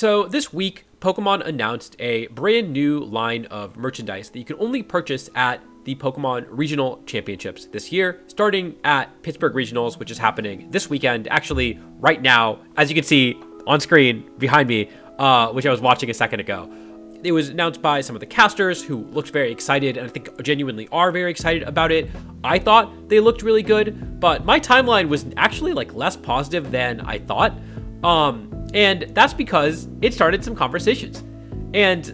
So this week, Pokemon announced a brand new line of merchandise that you can only purchase at the Pokemon Regional Championships this year, starting at Pittsburgh Regionals, which is happening this weekend, actually right now, as you can see on screen behind me, which I was watching a second ago. It was announced by some of the casters who looked very excited, and I think genuinely are very excited about it. I thought they looked really good, but my timeline was actually less positive than I thought. And that's because it started some conversations. And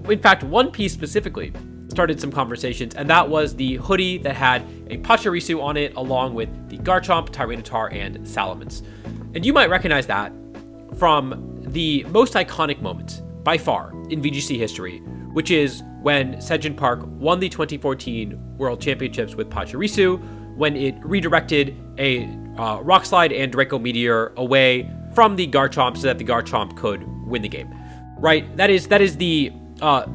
in fact, one piece specifically started some conversations, and that was the hoodie that had a Pachirisu on it, along with the Garchomp, Tyranitar, and Salamence. And you might recognize that from the most iconic moment, by far, in VGC history, which is when Sejin Park won the 2014 World Championships with Pachirisu, when it redirected a Rock Slide and Draco Meteor away from the Garchomp so that the Garchomp could win the game, right? That is the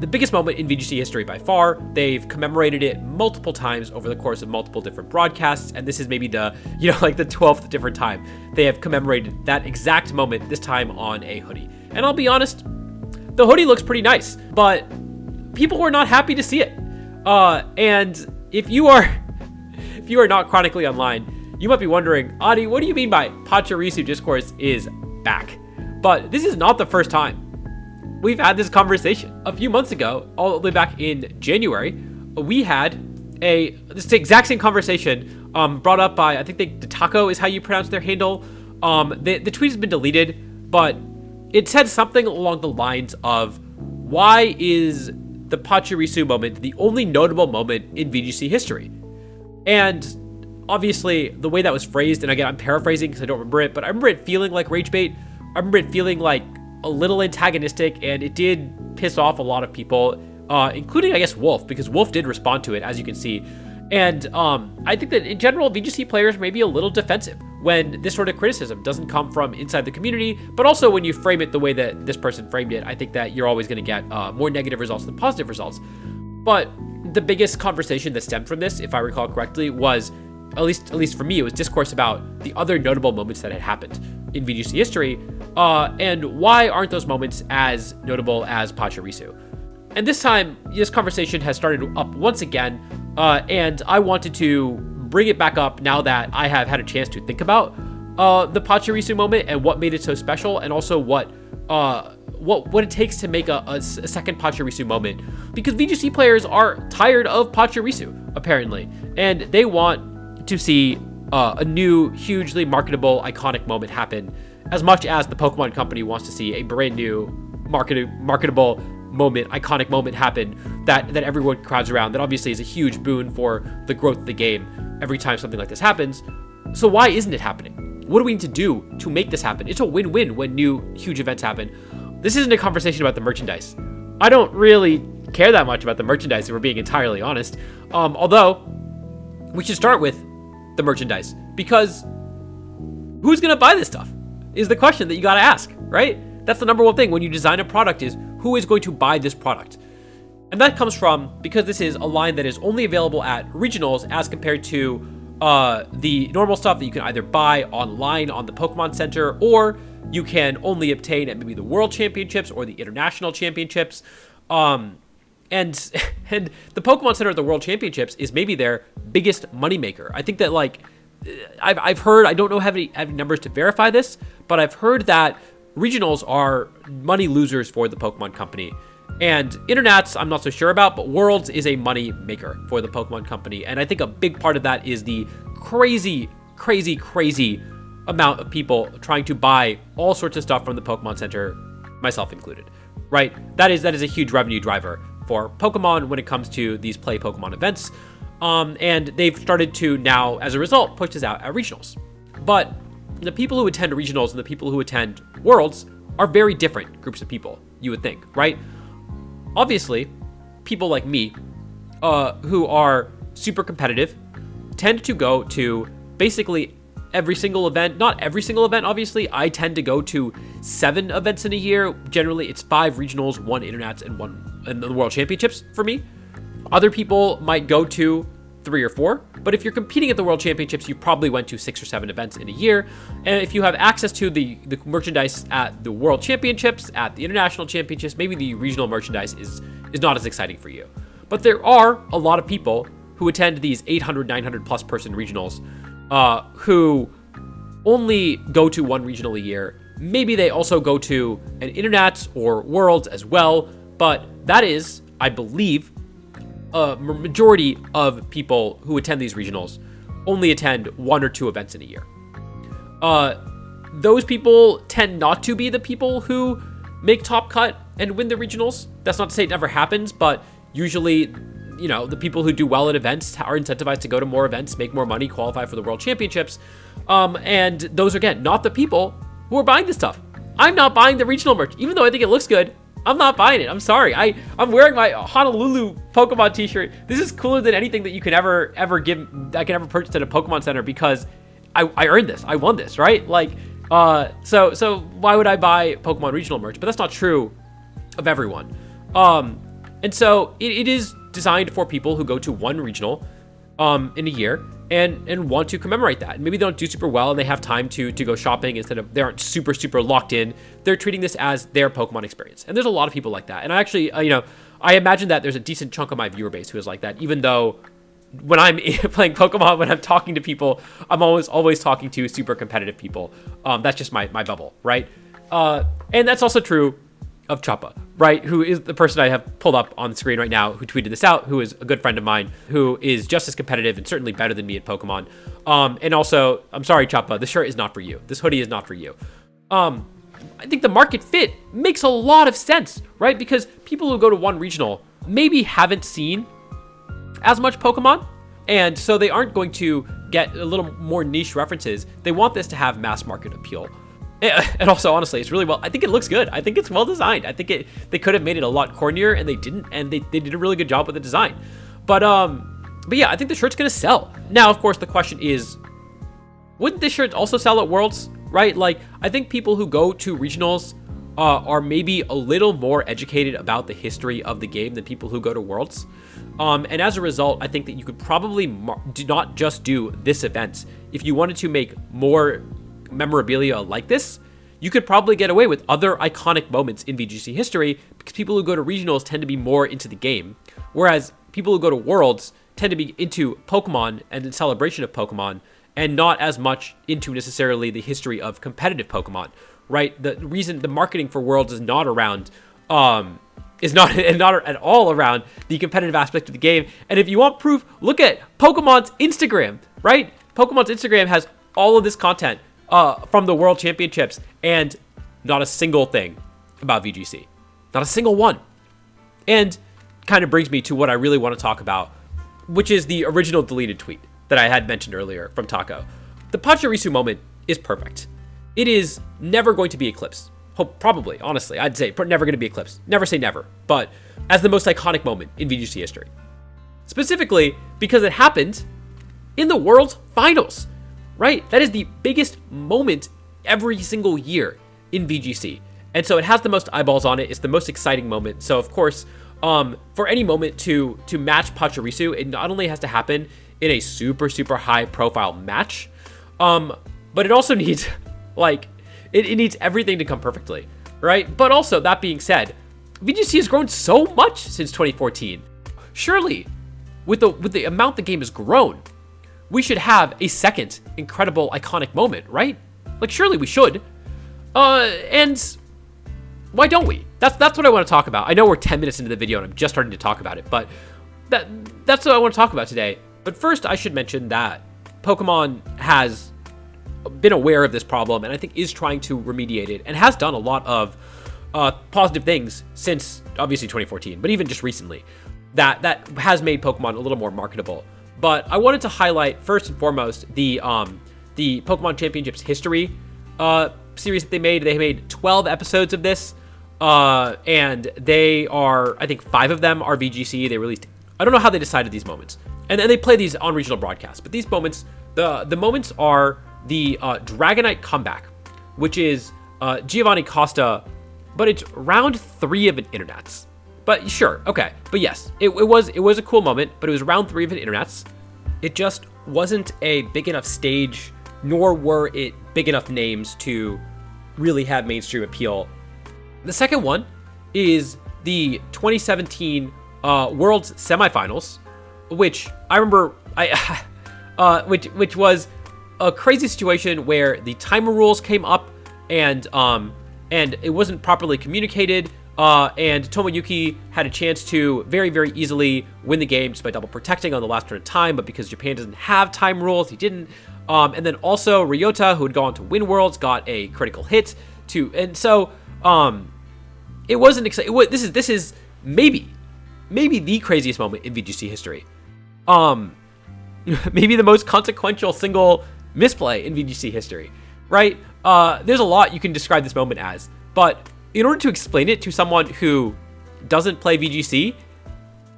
biggest moment in VGC history by far. They've commemorated it multiple times over the course of multiple different broadcasts, and this is maybe the 12th different time they have commemorated that exact moment, this time on a hoodie. And I'll be honest, the hoodie looks pretty nice, but people were not happy to see it. And if you are not chronically online, you might be wondering, Adi, what do you mean by Pachirisu Discourse is back? But this is not the first time we've had this conversation. A few months ago, all the way back in January, we had this exact same conversation brought up by, I think the Taco is how you pronounce their handle. The tweet has been deleted, but it said something along the lines of, why is the Pachirisu moment the only notable moment in VGC history? And obviously, the way that was phrased, and again, I'm paraphrasing because I don't remember it, but I remember it feeling like rage bait. I remember it feeling like a little antagonistic, and it did piss off a lot of people, including, I guess, Wolf, because Wolf did respond to it, as you can see. And I think that in general, VGC players may be a little defensive when this sort of criticism doesn't come from inside the community, but also when you frame it the way that this person framed it, I think that you're always going to get more negative results than positive results. But the biggest conversation that stemmed from this, if I recall correctly, was, at least for me, it was discourse about the other notable moments that had happened in VGC history, and why aren't those moments as notable as Pachirisu? And this time, this conversation has started up once again, and I wanted to bring it back up now that I have had a chance to think about the Pachirisu moment and what made it so special, and also what it takes to make a second Pachirisu moment, because VGC players are tired of Pachirisu, apparently, and they want to see a new, hugely marketable, iconic moment happen, as much as the Pokemon Company wants to see a brand new, marketable moment, iconic moment happen that everyone crowds around. That obviously is a huge boon for the growth of the game every time something like this happens. So why isn't it happening? What do we need to do to make this happen? It's a win-win when new, huge events happen. This isn't a conversation about the merchandise. I don't really care that much about the merchandise, if we're being entirely honest. Although, we should start with the merchandise, because who's gonna buy this stuff is the question that you gotta ask, right? That's the number one thing when you design a product, is who is going to buy this product? And that comes from, because this is a line that is only available at regionals as compared to the normal stuff that you can either buy online on the Pokemon Center, or you can only obtain at maybe the World Championships or the International Championships. And the Pokemon Center at the World Championships is maybe their biggest moneymaker. I think that, I've heard, I don't know have any numbers to verify this, but I've heard that regionals are money losers for the Pokemon Company. And Internats, I'm not so sure about, but Worlds is a money maker for the Pokemon Company. And I think a big part of that is the crazy amount of people trying to buy all sorts of stuff from the Pokemon Center, myself included, right? That is a huge revenue driver for Pokemon when it comes to these Play Pokemon events. And they've started to now, as a result, push this out at regionals. But the people who attend regionals and the people who attend Worlds are very different groups of people, you would think, right? Obviously, people like me, who are super competitive, tend to go to basically every single event. Not every single event, obviously. I tend to go to 7 events in a year. Generally, it's 5 regionals, 1 Internats, and the World Championships for me. Other people might go to 3 or 4. But if you're competing at the World Championships, you probably went to 6 or 7 events in a year. And if you have access to the merchandise at the World Championships, at the International Championships, maybe the regional merchandise is not as exciting for you. But there are a lot of people who attend these 800, 900 plus person regionals who only go to one regional a year. Maybe they also go to an Internats or Worlds as well, but that is, I believe, a majority of people who attend these regionals only attend 1 or 2 events in a year. Those people tend not to be the people who make top cut and win the regionals. That's not to say it never happens, but usually, you know, the people who do well at events are incentivized to go to more events, make more money, qualify for the World Championships. And those are, again, not the people who are buying this stuff. I'm not buying the regional merch, even though I think it looks good. I'm not buying it. I'm sorry. I'm wearing my Honolulu Pokemon t-shirt. This is cooler than anything that you can ever give, I can ever purchase at a Pokemon Center, because I earned this. I won this, right? Like, so why would I buy Pokemon regional merch? But that's not true of everyone. And so it is designed for people who go to one regional in a year and want to commemorate that. And maybe they don't do super well and they have time to go shopping instead of, they aren't super locked in. They're treating this as their Pokemon experience. And there's a lot of people like that. And I actually, I imagine that there's a decent chunk of my viewer base who is like that, even though when I'm playing Pokemon, when I'm talking to people, I'm always talking to super competitive people. That's just my bubble, right? And that's also true of Choppa, right? Who is the person I have pulled up on the screen right now, who tweeted this out, who is a good friend of mine, who is just as competitive and certainly better than me at Pokemon. And also, I'm sorry, Choppa, the shirt is not for you. This hoodie is not for you. I think the market fit makes a lot of sense, right? Because people who go to one regional maybe haven't seen as much Pokemon, and so they aren't going to get a little more niche references. They want this to have mass market appeal. And also, honestly, it's really well, I think it looks good. I think it's well designed. I think they could have made it a lot cornier, and they didn't, and they did a really good job with the design. But yeah, I think the shirt's gonna sell. Now, of course, the question is, wouldn't this shirt also sell at Worlds, right? Like, I think people who go to regionals are maybe a little more educated about the history of the game than people who go to Worlds. And as a result, I think that you could probably do not just do this event. If you wanted to make more memorabilia like this, you could probably get away with other iconic moments in VGC history, because people who go to regionals tend to be more into the game, whereas people who go to Worlds tend to be into Pokemon and the celebration of Pokemon, and not as much into necessarily the history of competitive Pokemon, right? The reason the marketing for Worlds is not around is not at all around the competitive aspect of the game. And if you want proof, look at Pokemon's Instagram, right? Pokemon's Instagram has all of this content from the World Championships, and not a single thing about VGC. Not a single one. And kind of brings me to what I really want to talk about, which is the original deleted tweet that I had mentioned earlier from Taco. The Pachirisu moment is perfect. It is never going to be eclipsed. Probably, honestly, I'd say never going to be eclipsed. Never say never, but as the most iconic moment in VGC history. Specifically because it happened in the World Finals, right? That is the biggest moment every single year in VGC. And so it has the most eyeballs on it. It's the most exciting moment. So of course, for any moment to match Pachirisu, it not only has to happen in a super high profile match, but it also needs it needs everything to come perfectly, right? But also, that being said, VGC has grown so much since 2014. Surely, with the amount the game has grown, we should have a second incredible iconic moment, right? Like, surely we should. And why don't we? That's what I want to talk about. I know we're 10 minutes into the video and I'm just starting to talk about it, but that's what I want to talk about today. But first, I should mention that Pokemon has been aware of this problem and I think is trying to remediate it, and has done a lot of positive things since obviously 2014, but even just recently, that has made Pokemon a little more marketable. But I wanted to highlight first and foremost the Pokemon Championships history series that they made. They made 12 episodes of this, and they are, I think 5 of them are VGC. They released, I don't know how they decided these moments, and then they play these on regional broadcasts. But these moments, the moments are the Dragonite comeback, which is Giovanni Costa, but it's round 3 of an Internets. But sure, okay. But yes, it was a cool moment, but it was round 3 of an Internets. It just wasn't a big enough stage, nor were it big enough names to really have mainstream appeal. The second one is the 2017 Worlds semifinals, which I remember which was a crazy situation where the timer rules came up and it wasn't properly communicated, and Tomoyuki had a chance to very, very easily win the game just by double protecting on the last turn of time, but because Japan doesn't have time rules, he didn't. And then also Ryota, who had gone to win Worlds, got a critical hit and so it wasn't exciting. This is maybe the craziest moment in VGC history. Maybe the most consequential single misplay in VGC history, right? There's a lot you can describe this moment as, but in order to explain it to someone who doesn't play VGC,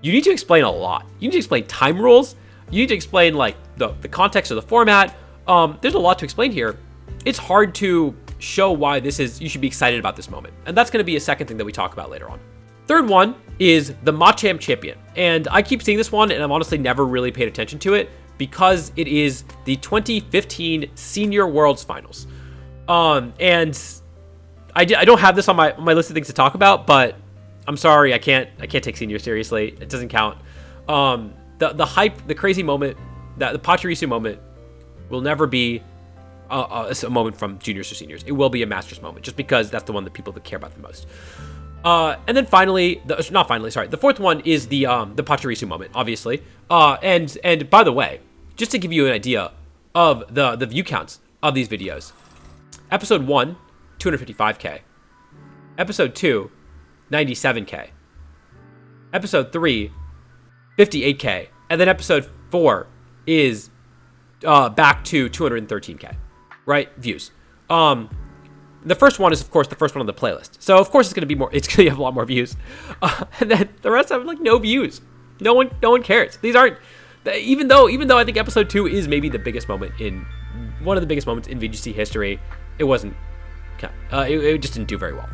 you need to explain a lot. You need to explain time rules. You need to explain like the context of the format. There's a lot to explain here. It's hard to show why you should be excited about this moment. And that's going to be a second thing that we talk about later on. Third one is the Machamp Champion. And I keep seeing this one and I've honestly never really paid attention to it because it is the 2015 Senior Worlds Finals. And I don't have this on my list of things to talk about, but I'm sorry, I can't take seniors seriously. It doesn't count. The hype, the crazy moment, the Pachirisu moment will never be a moment from juniors to seniors. It will be a Masters moment, just because that's the one that people that care about the most. And then finally, the fourth one is the Pachirisu moment, obviously. And by the way, just to give you an idea of the view counts of these videos, episode 1, 255K. Episode 2, 97K. Episode 3, 58K. And then episode 4 is back to 213K, right? Views. The first one is, of course, the first one on the playlist. So, of course, it's going to have a lot more views. And then the rest have, like, no views. No one cares. These aren't, even though I think episode 2 is maybe one of the biggest moments in VGC history, it wasn't, it just didn't do very well.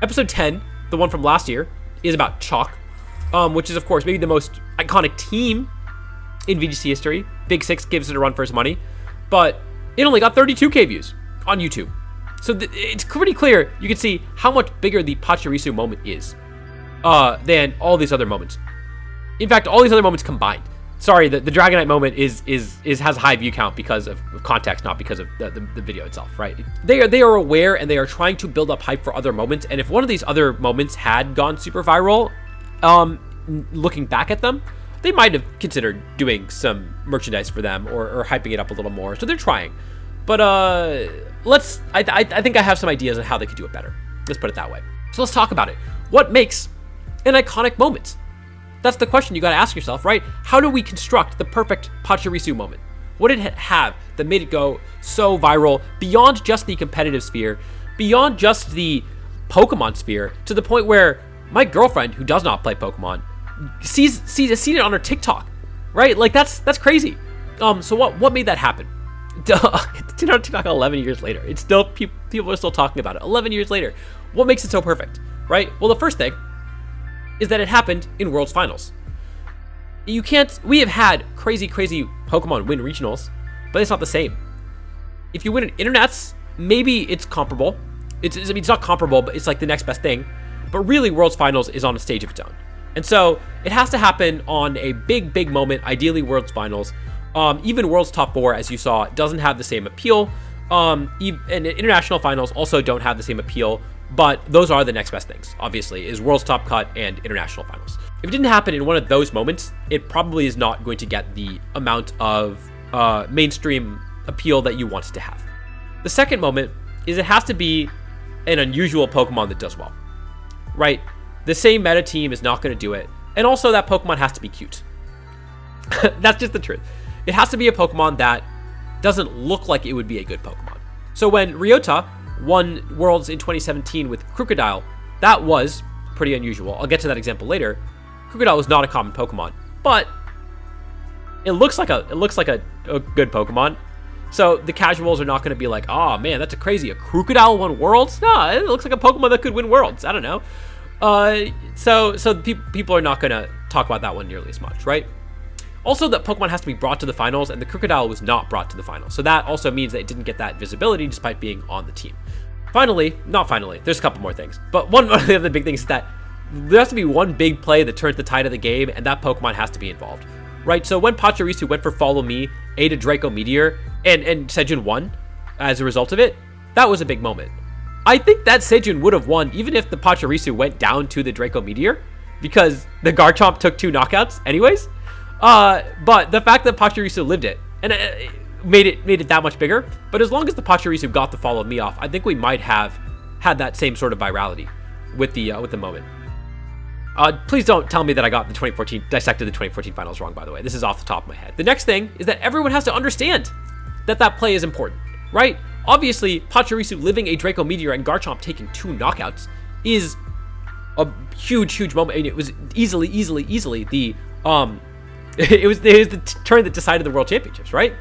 Episode 10, the one from last year, is about Chalk, which is, of course, maybe the most iconic team in VGC history. Big Six gives it a run for its money, but it only got 32K views on YouTube. So it's pretty clear, you can see how much bigger the Pachirisu moment is than all these other moments. In fact, all these other moments combined. Sorry, the Dragonite moment has a high view count because of context, not because of the video itself, right? They are aware and they are trying to build up hype for other moments. And if one of these other moments had gone super viral, looking back at them, they might have considered doing some merchandise for them or hyping it up a little more. So they're trying. But I think I have some ideas on how they could do it better. Let's put it that way. So let's talk about it. What makes an iconic moment? That's the question you got to ask yourself, right? How do we construct the perfect Pachirisu moment? What did it have that made it go so viral beyond just the competitive sphere, beyond just the Pokemon sphere, to the point where my girlfriend, who does not play Pokemon, sees it on her TikTok, right? Like that's crazy. So what made that happen? It's on TikTok 11 years later. It's still people are still talking about it 11 years later. What makes it so perfect, right? Well, the first thing is that it happened in Worlds Finals. We have had crazy Pokemon win regionals, but it's not the same. If you win an Internets, maybe it's comparable. It's not comparable, but it's like the next best thing. But really, Worlds Finals is on a stage of its own. And so it has to happen on a big moment, ideally Worlds Finals. Even Worlds Top 4, as you saw, doesn't have the same appeal. And international finals also don't have the same appeal, but those are the next best things, obviously, is Worlds Top Cut and international finals. If it didn't happen in one of those moments, it probably is not going to get the amount of mainstream appeal that you want it to have. The second moment is it has to be an unusual Pokemon that does well, right? The same meta team is not going to do it. And also that Pokemon has to be cute. That's just the truth. It has to be a Pokemon that doesn't look like it would be a good Pokemon. So when Ryota won Worlds in 2017 with Crocodile, that was pretty unusual. I'll get to that example later. Crocodile was not a common Pokemon, but it looks like a good Pokemon. So the casuals are not going to be like, oh man, that's a Crocodile won Worlds? No, it looks like a Pokemon that could win Worlds. I don't know. So people are not going to talk about that one nearly as much, right? Also, that Pokemon has to be brought to the finals, and the Crocodile was not brought to the finals. So that also means that it didn't get that visibility despite being on the team. Not finally, there's a couple more things. But one of the big things is that there has to be one big play that turns the tide of the game, and that Pokemon has to be involved, right? So when Pachirisu went for Follow Me, ate a Draco Meteor, and Sejun won as a result of it, that was a big moment. I think that Sejun would have won even if the Pachirisu went down to the Draco Meteor, because the Garchomp took 2 knockouts anyways. But the fact that Pachirisu lived it, and it made it that much bigger. But as long as the Pachirisu got the Follow Me off, I think we might have had that same sort of virality with the moment. Please don't tell me that I got dissected the 2014 finals wrong, by the way. This is off the top of my head. The next thing is that everyone has to understand that play is important, right? Obviously, Pachirisu living a Draco Meteor and Garchomp taking 2 knockouts is a huge moment. I mean, it was easily the it was the turn that decided the World Championships, right?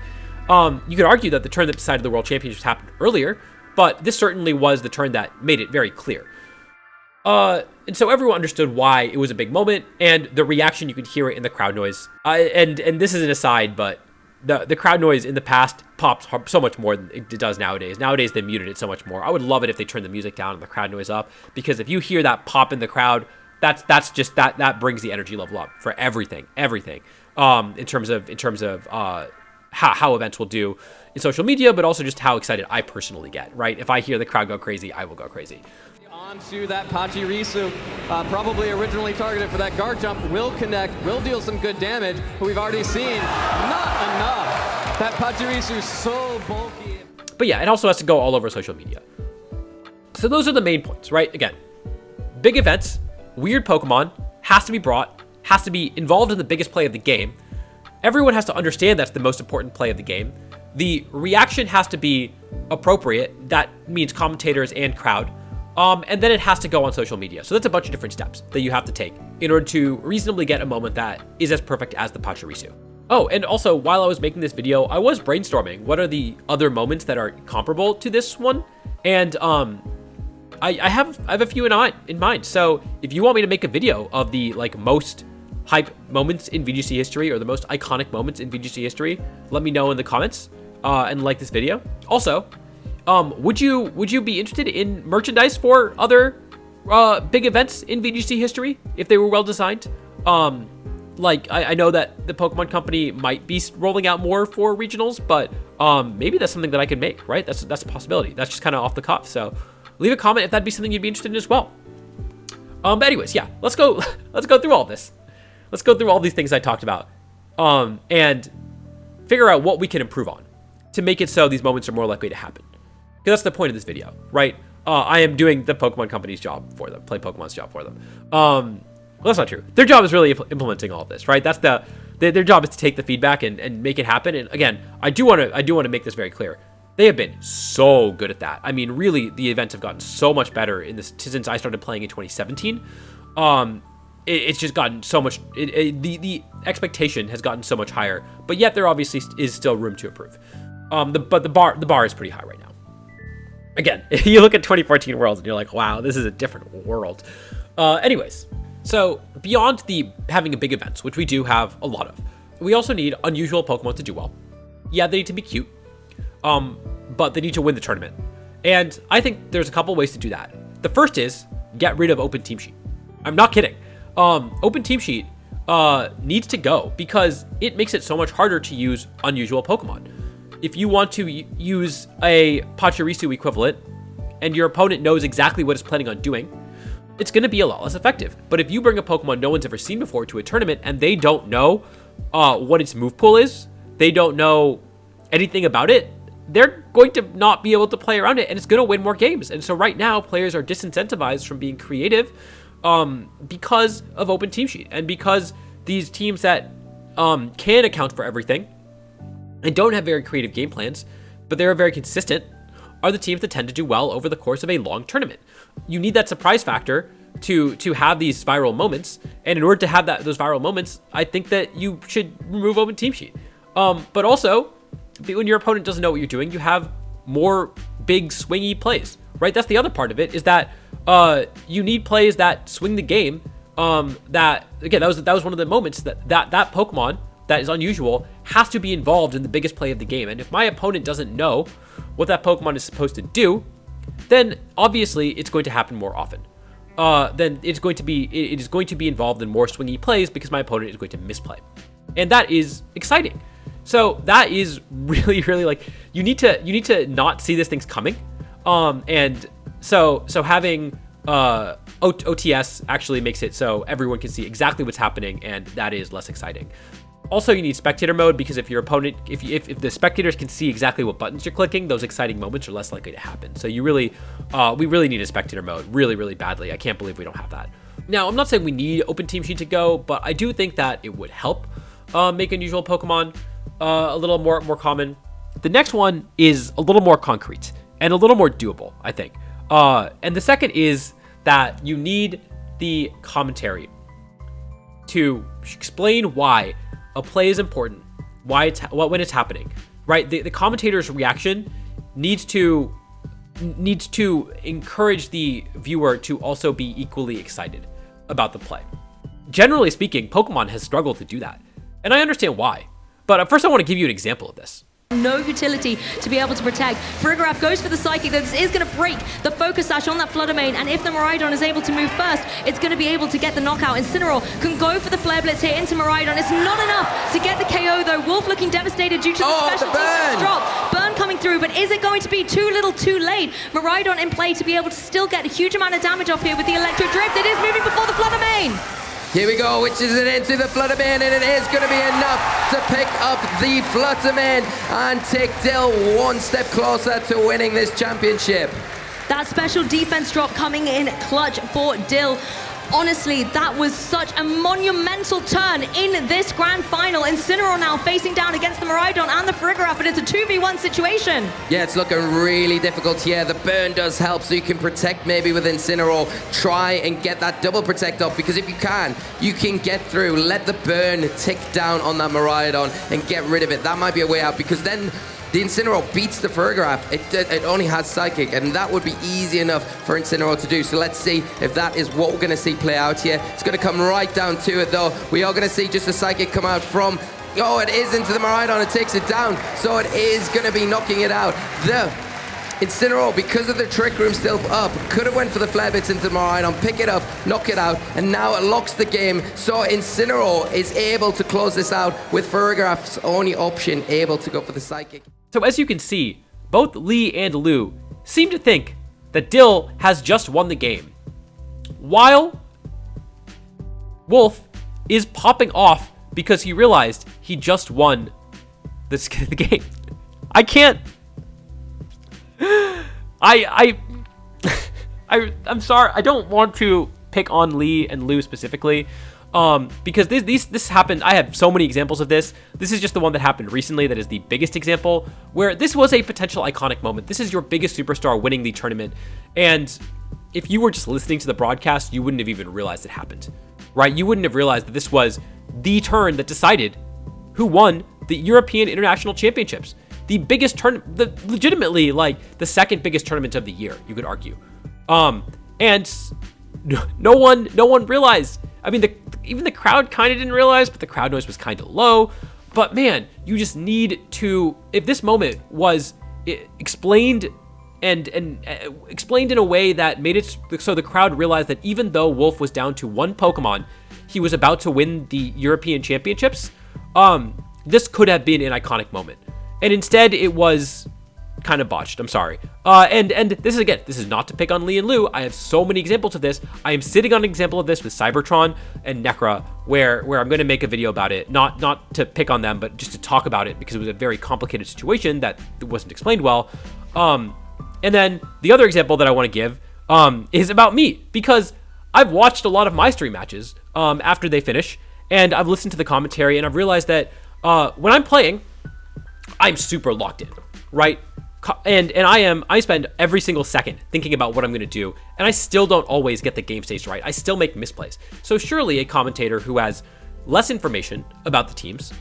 You could argue that the turn that decided the World Championships happened earlier, but this certainly was the turn that made it very clear. And so everyone understood why it was a big moment, and the reaction, you could hear it in the crowd noise. And this is an aside, but the crowd noise in the past pops so much more than it does nowadays. Nowadays, they muted it so much more. I would love it if they turned the music down and the crowd noise up, because if you hear that pop in the crowd, that's just that brings the energy level up for everything. In terms of how events will do in social media, but also just how excited I personally get, right? If I hear the crowd go crazy, I will go crazy. Onto that Pachirisu, probably originally targeted for that Garchomp, will connect, will deal some good damage, but we've already seen not enough. That Pachirisu is so bulky. But yeah, it also has to go all over social media. So those are the main points, right? Again, big events, weird Pokemon, has to be brought, has to be involved in the biggest play of the game. Everyone has to understand that's the most important play of the game. The reaction has to be appropriate. That means commentators and crowd. And then it has to go on social media. So that's a bunch of different steps that you have to take in order to reasonably get a moment that is as perfect as the Pachirisu. Oh, and also, while I was making this video, I was brainstorming what are the other moments that are comparable to this one. And I have a few in mind. So if you want me to make a video of the most hype moments in VGC history, or the most iconic moments in VGC history, let me know in the comments and like this video. Also, would you be interested in merchandise for other big events in VGC history if they were well designed? I know that the Pokemon Company might be rolling out more for regionals, but maybe that's something that I could make, right? That's a possibility. That's just kind of off the cuff. So leave a comment if that'd be something you'd be interested in as well. But anyways, yeah, let's go through all this. Let's go through all these things I talked about, and figure out what we can improve on to make it so these moments are more likely to happen. Because that's the point of this video, right? I am doing the Pokemon Company's job for them, Play Pokemon's job for them. Well, that's not true. Their job is really implementing all of this, right? That's their job is to take the feedback and make it happen. And again, I do want to make this very clear. They have been so good at that. I mean, really, the events have gotten so much better in this since I started playing in 2017. It's just gotten so much. The expectation has gotten so much higher, but yet there obviously is still room to improve. But the bar is pretty high right now. Again, you look at 2014 Worlds and you're like, wow, this is a different world. Anyways, so beyond having a big events, which we do have a lot of, we also need unusual Pokemon to do well. Yeah, they need to be cute, but they need to win the tournament. And I think there's a couple ways to do that. The first is get rid of Open Team Sheet. I'm not kidding. Open Team Sheet needs to go because it makes it so much harder to use unusual Pokemon. If you want to use a Pachirisu equivalent and your opponent knows exactly what it's planning on doing, it's going to be a lot less effective. But if you bring a Pokemon no one's ever seen before to a tournament and they don't know what its move pool is, they don't know anything about it, they're going to not be able to play around it, and it's going to win more games. And so right now, players are disincentivized from being creative because of Open Team Sheet, and because these teams that can account for everything and don't have very creative game plans, but they're very consistent, are the teams that tend to do well over the course of a long tournament. You need that surprise factor to have these viral moments, and in order to have those viral moments, I think that you should remove Open Team Sheet. But also, when your opponent doesn't know what you're doing, you have more big swingy plays, right? That's the other part of it, is that you need plays that swing the game. That was one of the moments that Pokemon that is unusual has to be involved in the biggest play of the game. And if my opponent doesn't know what that Pokemon is supposed to do, then obviously it's going to happen more often. Then it is going to be involved in more swingy plays because my opponent is going to misplay. And that is exciting. So that is really, really like, you need to not see these things coming. And so having OTS actually makes it so everyone can see exactly what's happening, and that is less exciting. Also, you need spectator mode, because if your opponent, if the spectators can see exactly what buttons you're clicking, those exciting moments are less likely to happen. So we really need a spectator mode really, really badly. I can't believe we don't have that. Now, I'm not saying we need Open Team Sheet to go, but I do think that it would help make unusual Pokemon a little more common. The next one is a little more concrete and a little more doable, I think. And the second is that you need the commentary to explain why a play is important, when it's happening, right? The commentator's reaction needs to encourage the viewer to also be equally excited about the play. Generally speaking, Pokemon has struggled to do that, and I understand why. But first, I want to give you an example of this. No utility to be able to protect. Farigiraf goes for the Psychic. This is going to break the Focus Sash on that Flutter Mane, and if the Miraidon is able to move first, it's going to be able to get the knockout. Incineroar can go for the Flare Blitz here into Miraidon. It's not enough to get the KO, though. Wolf looking devastated due to the special defense drop. Burn coming through, but is it going to be too little too late? Miraidon in play to be able to still get a huge amount of damage off here with the Electro Drift. It is moving before the Flutter Mane. Here we go, which is it into the Flutter Mane, and it is going to be enough to pick up the Flutter Mane and take Dill one step closer to winning this championship. That special defense drop coming in clutch for Dill. Honestly, that was such a monumental turn in this grand final. Incineroar now facing down against the Miraidon and the Farigiraf, but it's a 2v1 situation. Yeah, it's looking really difficult here. The burn does help, so you can protect maybe with Incineroar. Try and get that double protect off, because if you can get through. Let the burn tick down on that Miraidon and get rid of it. That might be a way out, because then the Incineroar beats the Farigiraf. It only has Psychic, and that would be easy enough for Incineroar to do. So let's see if that is what we're going to see play out here. It's going to come right down to it, though. We are going to see just a Psychic come out from... Oh, it is into the Miraidon. It takes it down. So it is going to be knocking it out. The Incineroar, because of the Trick Room still up, could have went for the Flare Blitz into the Miraidon, pick it up, knock it out, and now it locks the game. So Incineroar is able to close this out with Farigiraf's only option, able to go for the Psychic. So as you can see, both Lee and Lu seem to think that Dill has just won the game, while Wolf is popping off because he realized he just won the game. I can't... I'm sorry, I don't want to pick on Lee and Lu specifically, because this happened. I have so many examples of this. This is just the one that happened recently that is the biggest example, where this was a potential iconic moment. This is your biggest superstar winning the tournament, and if you were just listening to the broadcast, you wouldn't have even realized it happened, right? You wouldn't have realized that this was the turn that decided who won the European International Championships. The biggest tournament, legitimately like the second biggest tournament of the year, you could argue. And no one realized. I mean, even the crowd kind of didn't realize, but the crowd noise was kind of low. But man, you just need to, if this moment was explained and explained in a way that made it so the crowd realized that even though Wolf was down to one Pokemon, he was about to win the European Championships. This could have been an iconic moment. And instead, it was kind of botched. I'm sorry. And this is not to pick on Lee and Lu. I have so many examples of this. I am sitting on an example of this with Cybertron and Necra, where I'm going to make a video about it. Not to pick on them, but just to talk about it, because it was a very complicated situation that wasn't explained well. And then the other example that I want to give is about me, because I've watched a lot of my stream matches after they finish, and I've listened to the commentary, and I've realized that when I'm playing, I'm super locked in, right? And I spend every single second thinking about what I'm going to do, and I still don't always get the game states right. I still make misplays. So surely a commentator who has less information about the teams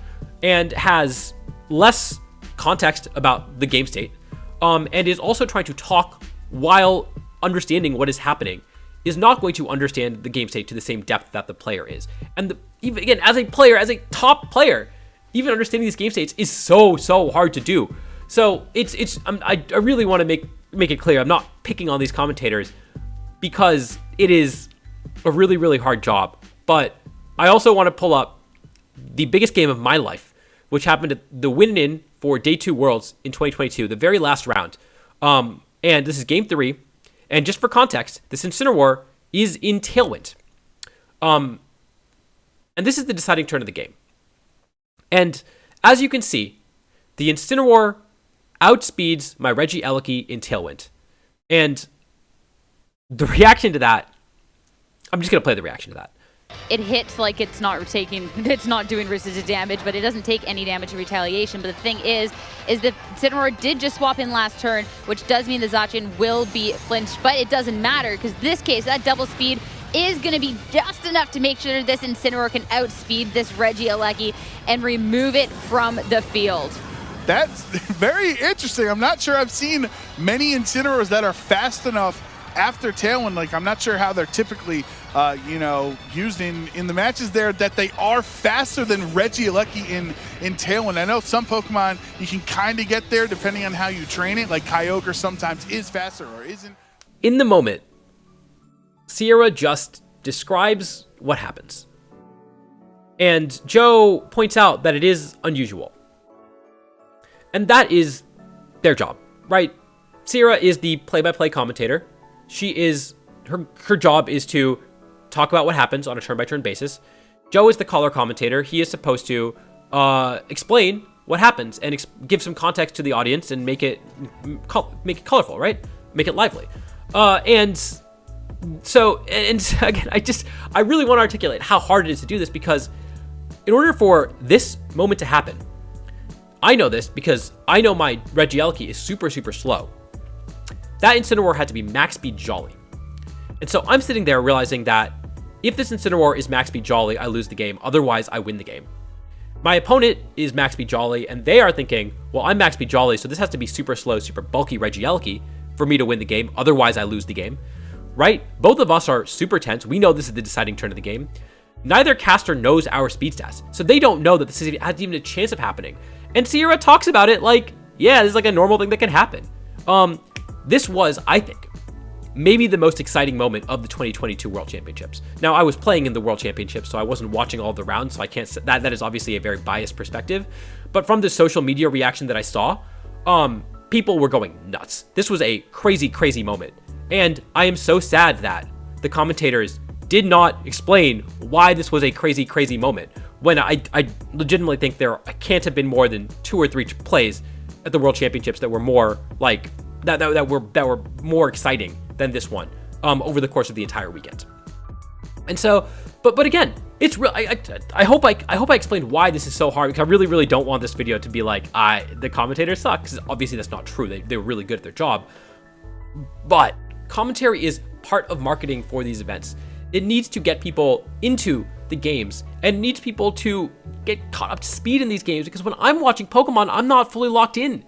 and has less context about the game state, and is also trying to talk while understanding what is happening, is not going to understand the game state to the same depth that the player is. And even again, as a player, as a top player, even understanding these game states is so hard to do. So I really want to make it clear I'm not picking on these commentators, because it is a really hard job. But I also want to pull up the biggest game of my life, which happened at the win-in for Day 2 Worlds in 2022, the very last round. And this is Game 3. And just for context, this Incineroar is in Tailwind. And this is the deciding turn of the game. And as you can see, the Incineroar outspeeds my Regieleki in Tailwind. And the reaction to that, I'm just going to play the reaction to that. It hits like it's not doing resisted damage, but it doesn't take any damage in retaliation. But the thing is that Incineroar did just swap in last turn, which does mean the Zacian will be flinched, but it doesn't matter, because this case, that double speed is going to be just enough to make sure this Incineroar can outspeed this Regieleki and remove it from the field. That's very interesting. I'm not sure I've seen many Incineroars that are fast enough after Tailwind. Like, I'm not sure how they're typically, used in the matches there, that they are faster than Regieleki in Tailwind. I know some Pokemon you can kind of get there depending on how you train it. Like Kyogre sometimes is faster or isn't. In the moment, Sierra just describes what happens. And Joe points out that it is unusual. And that is their job, right? Sierra is the play-by-play commentator. She is, her job is to talk about what happens on a turn-by-turn basis. Joe is the color commentator. He is supposed to explain what happens and give some context to the audience and make it colorful, right? Make it lively. And again, I really want to articulate how hard it is to do this, because in order for this moment to happen, I know this because I know my Regieleki is super slow. That Incineroar had to be max speed Jolly. And so I'm sitting there realizing that if this Incineroar is max speed Jolly, I lose the game. Otherwise, I win the game. My opponent is max speed Jolly, and they are thinking, well, I'm max speed Jolly, so this has to be super slow, super bulky Regieleki for me to win the game. Otherwise, I lose the game, right? Both of us are super tense. We know this is the deciding turn of the game. Neither caster knows our speed stats, so they don't know that this has even a chance of happening. And Sierra talks about it like, yeah, this is like a normal thing that can happen. This was, I think, maybe the most exciting moment of the 2022 World Championships. Now, I was playing in the World Championships, so I wasn't watching all of the rounds, so I can't say that is obviously a very biased perspective. But from the social media reaction that I saw, people were going nuts. This was a crazy moment. And I am so sad that the commentators did not explain why this was a crazy moment, when I legitimately think there can't have been more than 2 or 3 plays at the World Championships that were more like that were more exciting than this one over the course of the entire weekend. And so, but again, it's real. I hope I explained why this is so hard, because I really don't want this video to be like the commentators suck, because obviously that's not true. They were really good at their job. But commentary is part of marketing for these events. It needs to get people into the games, and it needs people to get caught up to speed in these games, because when I'm watching Pokemon, I'm not fully locked in.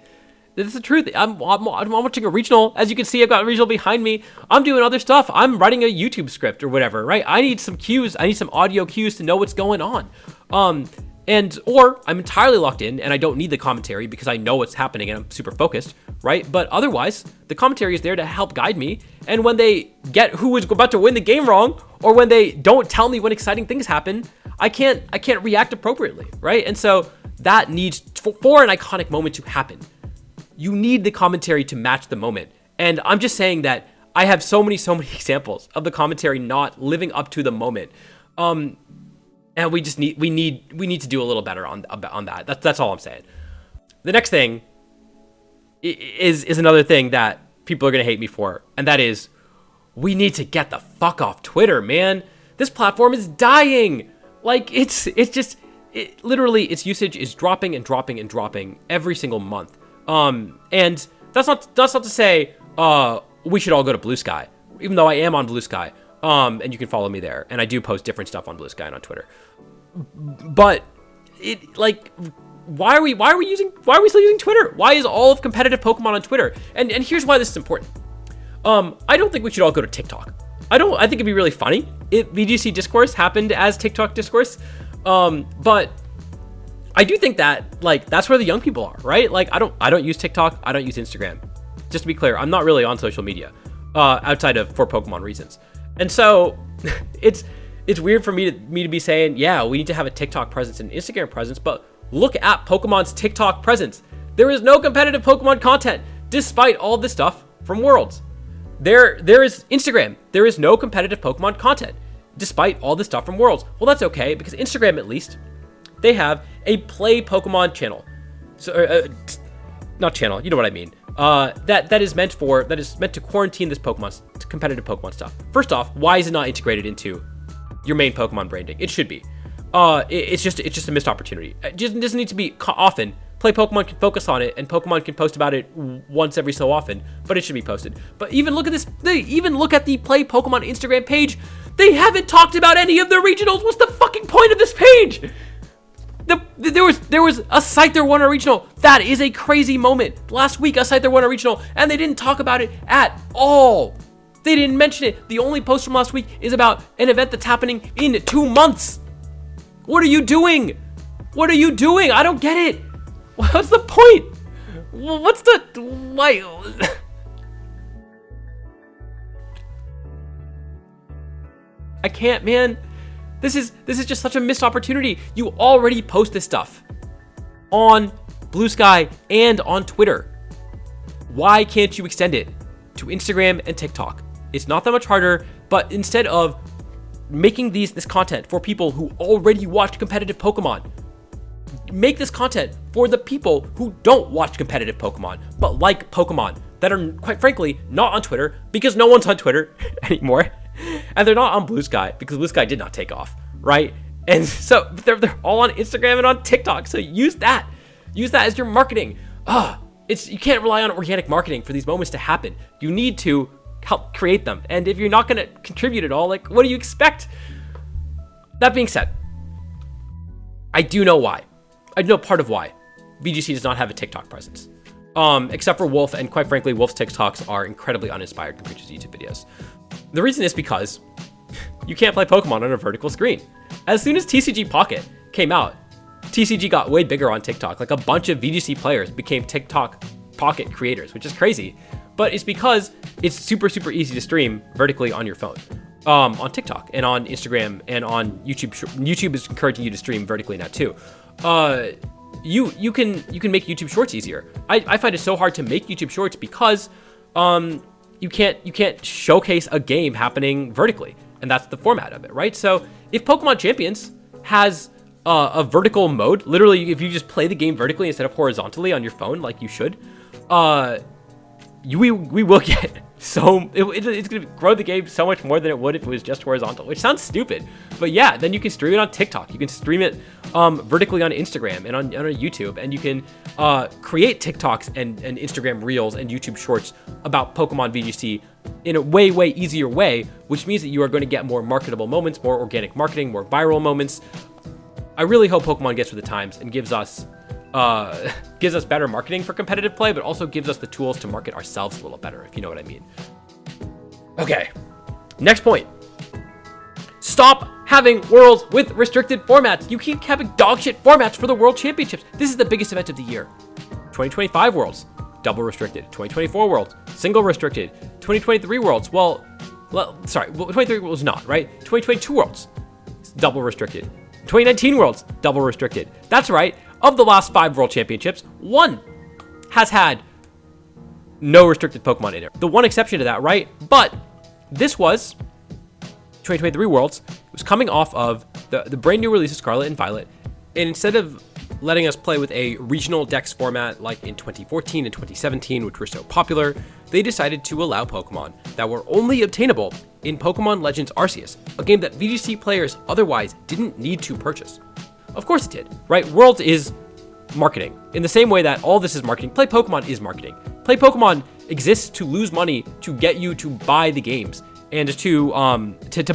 This is the truth. I'm watching a regional. As you can see, I've got a regional behind me. I'm doing other stuff. I'm writing a YouTube script or whatever, right? I need some cues. I need some audio cues to know what's going on. Or I'm entirely locked in and I don't need the commentary because I know what's happening and I'm super focused, right? But otherwise, the commentary is there to help guide me. And when they get who is about to win the game wrong, or when they don't tell me when exciting things happen, I can't react appropriately, right? And so that needs, for an iconic moment to happen, you need the commentary to match the moment. And I'm just saying that I have so many examples of the commentary not living up to the moment. And we need to do a little better on that. That's all I'm saying. The next thing is another thing that people are going to hate me for, and that is we need to get the fuck off Twitter, man. This platform is dying. Like literally its usage is dropping every single month. And that's not to say we should all go to Blue Sky, even though I am on Blue Sky. And you can follow me there, and I do post different stuff on Blue Sky and on Twitter. But why are we still using Twitter? Why is all of competitive Pokemon on Twitter? And here's why this is important. I don't think we should all go to TikTok. I think it'd be really funny if VGC Discourse happened as TikTok Discourse. But I do think that like that's where the young people are, right? Like I don't use TikTok, I don't use Instagram. Just to be clear, I'm not really on social media outside of for Pokemon reasons. And so it's weird for me to be saying, yeah, we need to have a TikTok presence and Instagram presence, but look at Pokemon's TikTok presence. There is no competitive Pokemon content despite all this stuff from Worlds. There is Instagram. There is no competitive Pokemon content despite all this stuff from Worlds. Well, that's okay because Instagram, at least, they have a play Pokemon channel. So, not channel, you know what I mean. That is meant to quarantine this competitive Pokemon stuff. First off, why is it not integrated into your main Pokemon branding? It should be. It's just a missed opportunity. It just doesn't need to be often. Play Pokemon can focus on it, and Pokemon can post about it once every so often, but it should be posted. But even look at this. Even look at the Play Pokemon Instagram page. They haven't talked about any of the regionals. What's the fucking point of this page? There was a Scyther won a regional. That is a crazy moment. Last week, a Scyther won a regional, and they didn't talk about it at all. They didn't mention it. The only post from last week is about an event that's happening in 2 months. What are you doing? What are you doing? I don't get it. What's the point? What's the why? I can't, man. This is just such a missed opportunity. You already post this stuff on Blue Sky and on Twitter. Why can't you extend it to Instagram and TikTok? It's not that much harder, but instead of making this content for people who already watch competitive Pokemon, make this content for the people who don't watch competitive Pokemon, but like Pokemon, that are, quite frankly, not on Twitter, because no one's on Twitter anymore. And they're not on Blue Sky, because Blue Sky did not take off, right? And so they're all on Instagram and on TikTok, so use that. Use that as your marketing. You can't rely on organic marketing for these moments to happen. You need to help create them. And if you're not going to contribute at all, like, what do you expect? That being said, I do know why. I know part of why VGC does not have a TikTok presence. Except for Wolf, and quite frankly, Wolf's TikToks are incredibly uninspired compared to his YouTube videos. The reason is because you can't play Pokemon on a vertical screen. As soon as TCG Pocket came out, TCG got way bigger on TikTok. Like a bunch of VGC players became TikTok Pocket creators, which is crazy. But it's because it's super, super easy to stream vertically on your phone. On TikTok and on Instagram and on YouTube. YouTube is encouraging you to stream vertically now too. You can make YouTube Shorts easier. I find it so hard to make YouTube Shorts because you can't showcase a game happening vertically, and that's the format of it, right? So if Pokemon Champions has a vertical mode, literally if you just play the game vertically instead of horizontally on your phone like you should, we will get it's going to grow the game so much more than it would if it was just horizontal, which sounds stupid. But yeah, then you can stream it on TikTok. You can stream it vertically on Instagram and on YouTube. And you can create TikToks and Instagram Reels and YouTube Shorts about Pokemon VGC in a way, way easier way, which means that you are going to get more marketable moments, more organic marketing, more viral moments. I really hope Pokemon gets with the times and gives us better marketing for competitive play, but also gives us the tools to market ourselves a little better, if you know what I mean. Okay, next point. Stop having Worlds with restricted formats. You keep having dogshit formats for the World Championships. This is the biggest event of the year. 2025 Worlds, double restricted. 2024 Worlds, single restricted. 2023 Worlds, well, sorry, 2023 was not, right? 2022 Worlds, double restricted. 2019 Worlds, double restricted. That's right. Of the last 5 World Championships, 1 has had no restricted Pokemon in it. The one exception to that, right? But this was 2023 Worlds. It was coming off of the brand new release of Scarlet and Violet. And instead of letting us play with a regional dex format like in 2014 and 2017, which were so popular, they decided to allow Pokemon that were only obtainable in Pokemon Legends Arceus, a game that VGC players otherwise didn't need to purchase. Of course it did, right? Worlds is marketing. In the same way that all this is marketing, Play Pokemon is marketing. Play Pokemon exists to lose money to get you to buy the games and to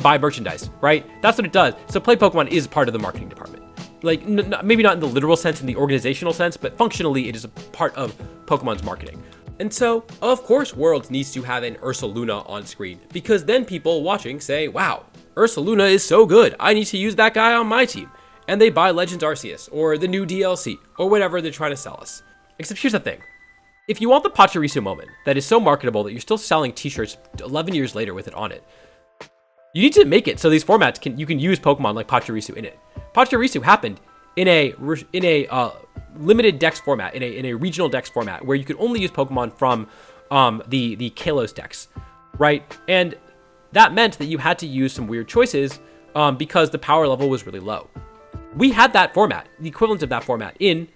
buy merchandise, right? That's what it does. So Play Pokemon is part of the marketing department. Like, maybe not in the literal sense, in the organizational sense, but functionally it is a part of Pokemon's marketing. And so, of course, Worlds needs to have an Ursaluna on screen, because then people watching say, wow, Ursaluna is so good. I need to use that guy on my team. and they buy Legends Arceus or the new DLC or whatever they're trying to sell us. Except here's the thing. If you want the Pachirisu moment that is so marketable that you're still selling t-shirts 11 years later with it on it, you need to make it so these formats you can use Pokemon like Pachirisu in it. Pachirisu happened in a limited dex format, in a regional dex format where you could only use Pokemon from the Kalos dex, right? And that meant that you had to use some weird choices because the power level was really low. We had that format, the equivalent of that format in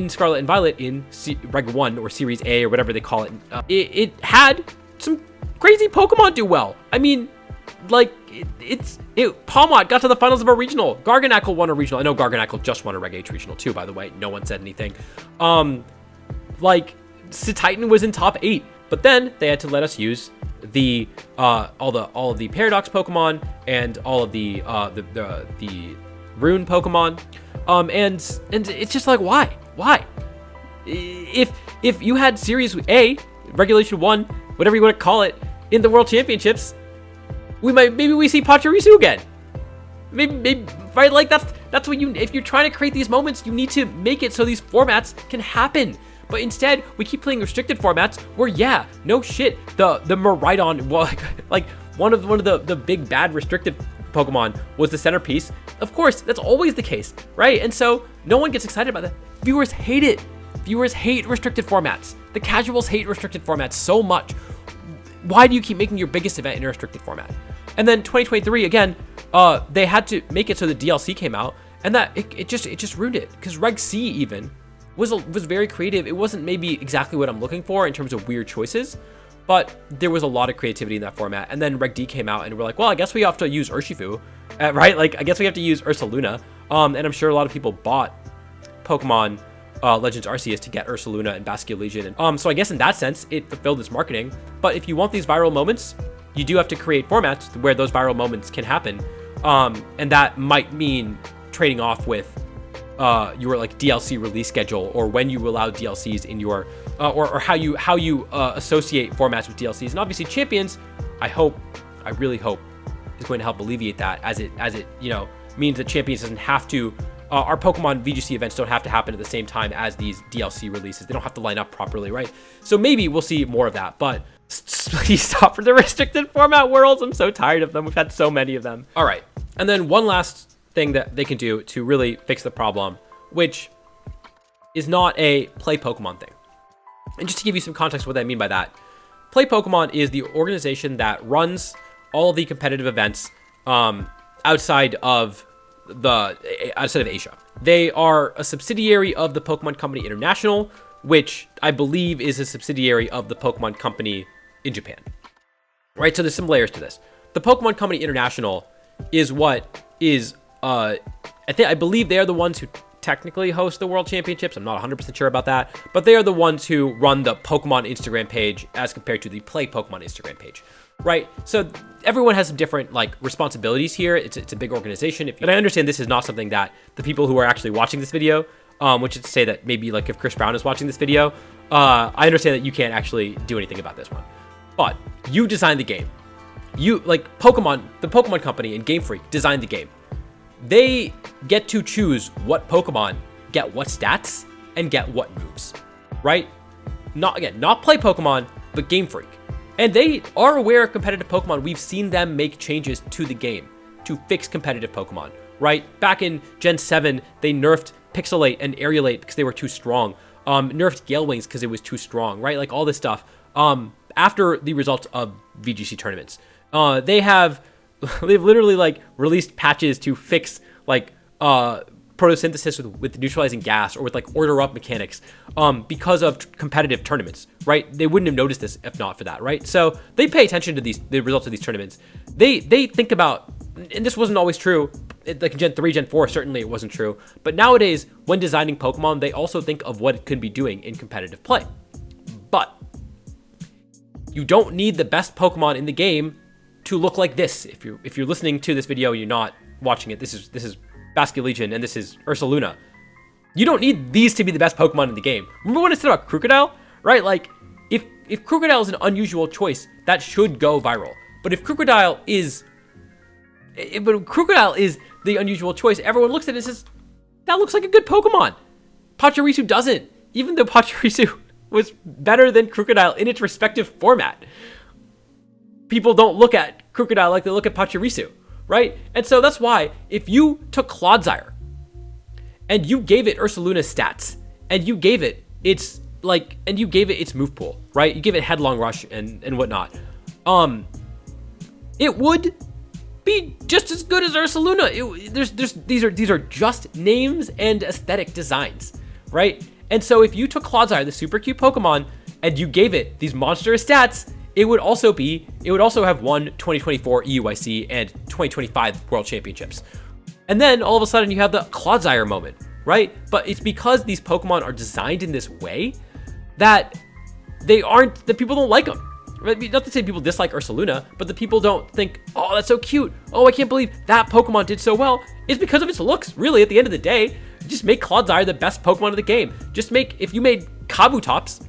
Scarlet and Violet in Reg 1 or Series A or whatever they call it. It had some crazy Pokemon do well. I mean, like, Palmot got to the finals of a regional. Garganacl won a regional. I know Garganacl just won a Reg H regional too, by the way. No one said anything. Like, Titan was in top 8, but then they had to let us use the all of the Paradox Pokemon and all of the Rune Pokemon. And it's just like, why? If you had Series A, Regulation 1, whatever you want to call it, in the World Championships, maybe we see Pachirisu again. Maybe right? Like that's what if you're trying to create these moments, you need to make it so these formats can happen. But instead, we keep playing restricted formats where, yeah, no shit, the Miraidon, well, like one of the big bad restricted Pokemon was the centerpiece. Of course, that's always the case, right? And so no one gets excited about that. Viewers hate it. Viewers hate restricted formats. The casuals hate restricted formats so much. Why do you keep making your biggest event in a restricted format? And then 2023 again, they had to make it so the DLC came out, and that it just ruined it, because Reg C even was very creative. It wasn't maybe exactly what I'm looking for in terms of weird choices, but there was a lot of creativity in that format. And then Reg D came out, and we're like, well, I guess we have to use Urshifu, right? Like, I guess we have to use Ursaluna. And I'm sure a lot of people bought Pokemon Legends Arceus to get Ursaluna and Basculin Legion. So I guess in that sense, it fulfilled its marketing. But if you want these viral moments, you do have to create formats where those viral moments can happen. And that might mean trading off with your like DLC release schedule, or when you allow DLCs in your or how you associate formats with DLCs. And obviously Champions, I really hope, is going to help alleviate that, as it means that Champions doesn't have to our Pokemon VGC events don't have to happen at the same time as these DLC releases. They don't have to line up properly, right? So maybe we'll see more of that, but please stop for the restricted format worlds. I'm so tired of them. We've had so many of them. All right. And then one last thing that they can do to really fix the problem, which is not a Play Pokemon thing. And just to give you some context what I mean by that, Play Pokemon is the organization that runs all of the competitive events outside of Asia. They are a subsidiary of the Pokemon Company International, which I believe is a subsidiary of the Pokemon Company in Japan. Right? So there's some layers to this. The Pokemon Company International is what is I believe they are the ones who technically host the World Championships. I'm not 100% sure about that, but they are the ones who run the Pokemon Instagram page as compared to the Play Pokemon Instagram page. Right? So everyone has some different like responsibilities here. It's a big organization. And I understand this is not something that the people who are actually watching this video, which is to say that maybe like if Chris Brown is watching this video, I understand that you can't actually do anything about this one. But you designed the game. You like Pokemon, the Pokemon Company and Game Freak designed the game. They get to choose what Pokemon get what stats and get what moves, right? Not Play Pokemon, but Game Freak. And they are aware of competitive Pokemon. We've seen them make changes to the game to fix competitive Pokemon, right? Back in Gen 7, they nerfed Pixelate and Aerilate because they were too strong. Nerfed Gale Wings because it was too strong, right? Like all this stuff. After the results of VGC tournaments, they've literally like released patches to fix like photosynthesis with neutralizing gas, or with like order up mechanics because of competitive tournaments, right? They wouldn't have noticed this if not for that, right? So they pay attention to the results of these tournaments. They think about, and this wasn't always true, like in Gen 3, Gen 4, certainly it wasn't true, but nowadays when designing Pokemon, they also think of what it could be doing in competitive play. But you don't need the best Pokemon in the game to look like this. If you're listening to this video, you're not watching it. This is Basculin Legion, and this is Ursaluna. You don't need these to be the best Pokemon in the game. Remember when I said about Crocodile, right? Like, if Crocodile is an unusual choice, that should go viral. But if Crocodile is But Crocodile is the unusual choice. Everyone looks at it and says, that looks like a good Pokemon. Pachirisu doesn't, even though Pachirisu was better than Crocodile in its respective format. People don't look at Crocodile like they look at Pachirisu, right? And so that's why if you took Clodsire and you gave it Ursaluna's stats and you gave it its move pool, right? You give it Headlong Rush and whatnot. It would be just as good as Ursaluna. These are just names and aesthetic designs, right? And so if you took Clodsire, the super cute Pokemon, and you gave it these monstrous stats, it would also have won 2024 EUIC and 2025 World Championships. And then all of a sudden you have the Clodsire moment, right? But it's because these Pokemon are designed in this way that that people don't like them. Not to say people dislike Ursaluna, but the people don't think, oh, that's so cute. Oh, I can't believe that Pokemon did so well. It's because of its looks, really, at the end of the day. Just make Clodsire the best Pokemon of the game. If you made Kabutops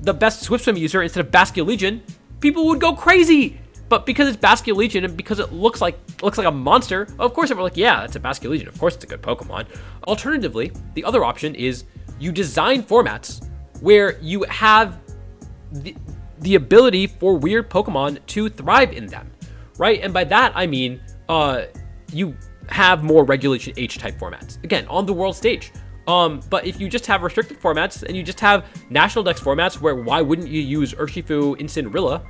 the best Swift Swim user instead of Basculegion, people would go crazy. But because it's Basculegion and because it looks like a monster, of course everyone's like, yeah, it's a Basculegion. Of course it's a good Pokemon. Alternatively, the other option is you design formats where you have the ability for weird Pokemon to thrive in them, right? And by that, I mean, you have more Regulation H type formats, again, on the world stage. But if you just have restricted formats and you just have National Dex formats where why wouldn't you use Urshifu in Cinderella,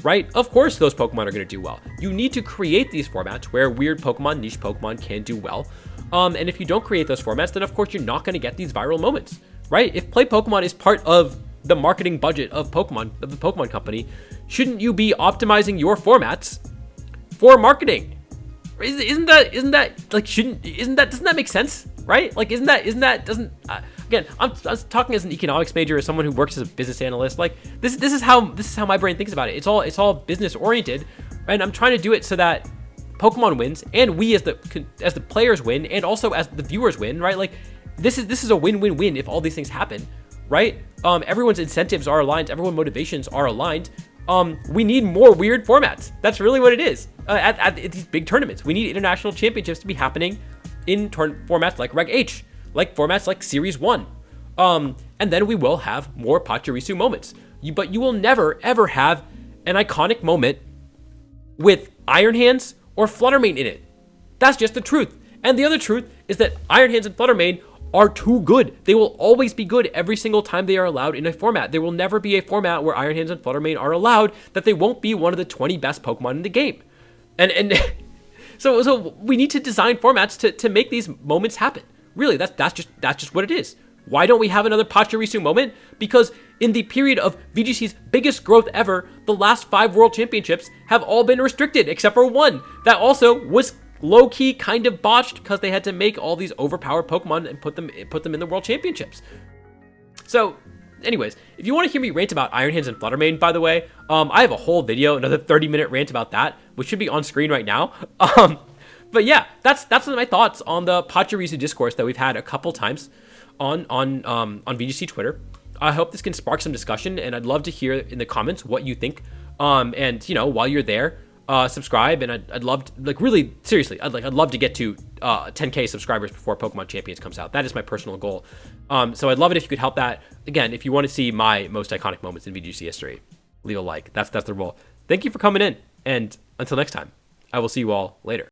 right? Of course those Pokemon are going to do well. You need to create these formats where weird Pokemon, niche Pokemon can do well. And if you don't create those formats, then of course you're not going to get these viral moments, right? If Play Pokemon is part of the marketing budget of the Pokemon company, shouldn't you be optimizing your formats for marketing? Doesn't that make sense, right? Like, again, I'm talking as an economics major, as someone who works as a business analyst. Like, this is how my brain thinks about it. It's all business oriented, and I'm trying to do it so that Pokemon wins, and we as the players win, and also as the viewers win, right? Like, this is a win-win-win if all these things happen, right? Everyone's incentives are aligned, everyone's motivations are aligned. We need more weird formats. That's really what it is. At these big tournaments, we need international championships to be happening in formats like Reg H, like formats like Series 1. And then we will have more Pachirisu moments. But you will never, ever have an iconic moment with Iron Hands or Fluttermane in it. That's just the truth. And the other truth is that Iron Hands and Fluttermane are too good. They will always be good every single time they are allowed in a format. There will never be a format where Iron Hands and Fluttermane are allowed that they won't be one of the 20 best Pokemon in the game. And so we need to design formats to make these moments happen. Really, that's just what it is. Why don't we have another Pachirisu moment? Because in the period of VGC's biggest growth ever, the last 5 World Championships have all been restricted except for one. That also was low-key kind of botched because they had to make all these overpowered Pokemon and put them in the World Championships. So, anyways, if you want to hear me rant about Iron Hands and Fluttermane, by the way, I have a whole video, another 30-minute rant about that, which should be on screen right now. But yeah, that's my thoughts on the Pachirisu discourse that we've had a couple times on VGC Twitter. I hope this can spark some discussion, and I'd love to hear in the comments what you think. And while you're there, subscribe, and I'd love to, like, really seriously, I'd love to get to 10K subscribers before Pokemon Champions comes out. That is my personal goal. So I'd love it if you could help that. Again, if you want to see my most iconic moments in VGC history, leave a like. That's the role. Thank you for coming in, and until next time, I will see you all later.